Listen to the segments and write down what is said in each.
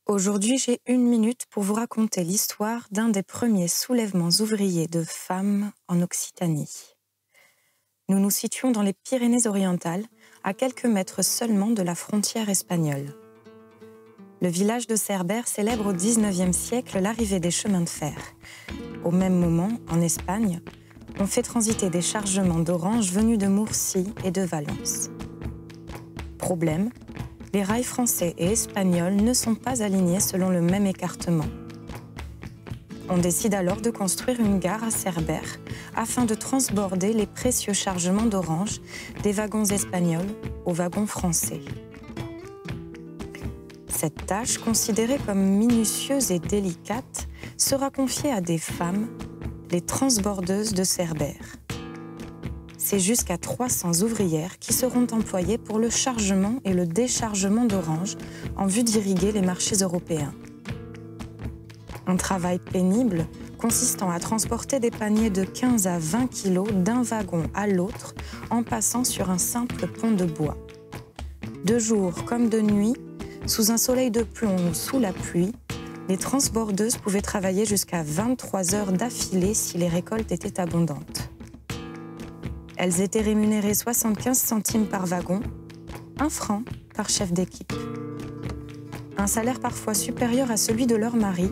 Aujourd'hui, j'ai une minute pour vous raconter l'histoire d'un des premiers soulèvements ouvriers de femmes en Occitanie. Nous nous situons dans les Pyrénées-Orientales, à quelques mètres seulement de la frontière espagnole. Le village de Cerbère célèbre au XIXe siècle l'arrivée des chemins de fer. Au même moment, en Espagne, on fait transiter des chargements d'oranges venus de Murcie et de Valence. Problème, les rails français et espagnols ne sont pas alignés selon le même écartement. On décide alors de construire une gare à Cerbère afin de transborder les précieux chargements d'oranges des wagons espagnols aux wagons français. Cette tâche, considérée comme minutieuse et délicate, sera confiée à des femmes, les transbordeuses de Cerbère. C'est jusqu'à 300 ouvrières qui seront employées pour le chargement et le déchargement d'oranges en vue d'irriguer les marchés européens. Un travail pénible consistant à transporter des paniers de 15 à 20 kilos d'un wagon à l'autre en passant sur un simple pont de bois. De jour comme de nuit, sous un soleil de plomb ou sous la pluie, les transbordeuses pouvaient travailler jusqu'à 23 heures d'affilée si les récoltes étaient abondantes. Elles étaient rémunérées 75 centimes par wagon, 1 franc par chef d'équipe. Un salaire parfois supérieur à celui de leur mari,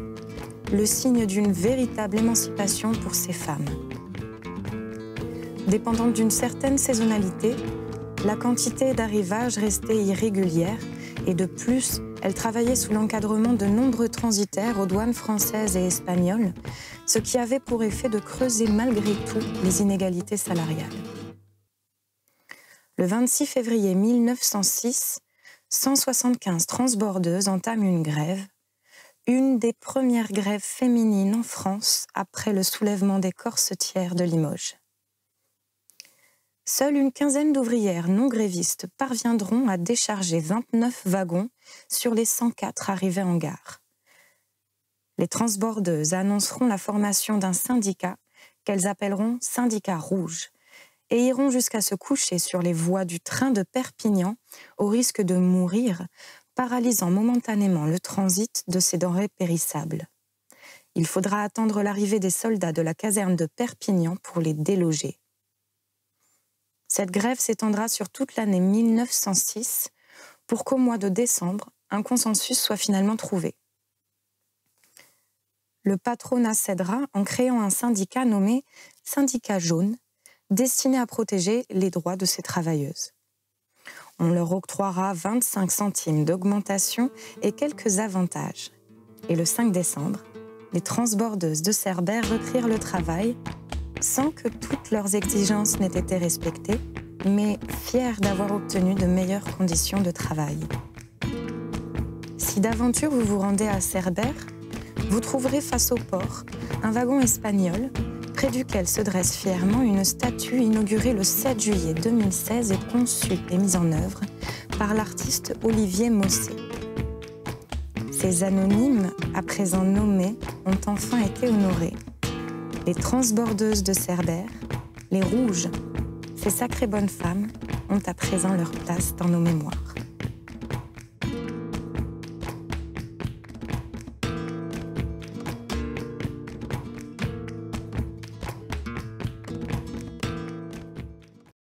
le signe d'une véritable émancipation pour ces femmes. Dépendant d'une certaine saisonnalité, la quantité d'arrivage restait irrégulière et de plus, elles travaillaient sous l'encadrement de nombreux transitaires aux douanes françaises et espagnoles, ce qui avait pour effet de creuser malgré tout les inégalités salariales. Le 26 février 1906, 175 transbordeuses entament une grève, une des premières grèves féminines en France après le soulèvement des corsetières de Limoges. Seule une quinzaine d'ouvrières non grévistes parviendront à décharger 29 wagons sur les 104 arrivés en gare. Les transbordeuses annonceront la formation d'un syndicat qu'elles appelleront « syndicat rouge » et iront jusqu'à se coucher sur les voies du train de Perpignan au risque de mourir, paralysant momentanément le transit de ces denrées périssables. Il faudra attendre l'arrivée des soldats de la caserne de Perpignan pour les déloger. Cette grève s'étendra sur toute l'année 1906 pour qu'au mois de décembre, un consensus soit finalement trouvé. Le patronat cédera en créant un syndicat nommé « Syndicat jaune », destiné à protéger les droits de ces travailleuses. On leur octroiera 25 centimes d'augmentation et quelques avantages. Et le 5 décembre, les transbordeuses de Cerbère reprirent le travail sans que toutes leurs exigences n'aient été respectées, mais fières d'avoir obtenu de meilleures conditions de travail. Si d'aventure vous vous rendez à Cerbère, vous trouverez face au port un wagon espagnol près duquel se dresse fièrement une statue inaugurée le 7 juillet 2016 et conçue et mise en œuvre par l'artiste Olivier Mossé. Ces anonymes, à présent nommés, ont enfin été honorés. Les transbordeuses de Cerbère, les rouges, ces sacrées bonnes femmes, ont à présent leur place dans nos mémoires.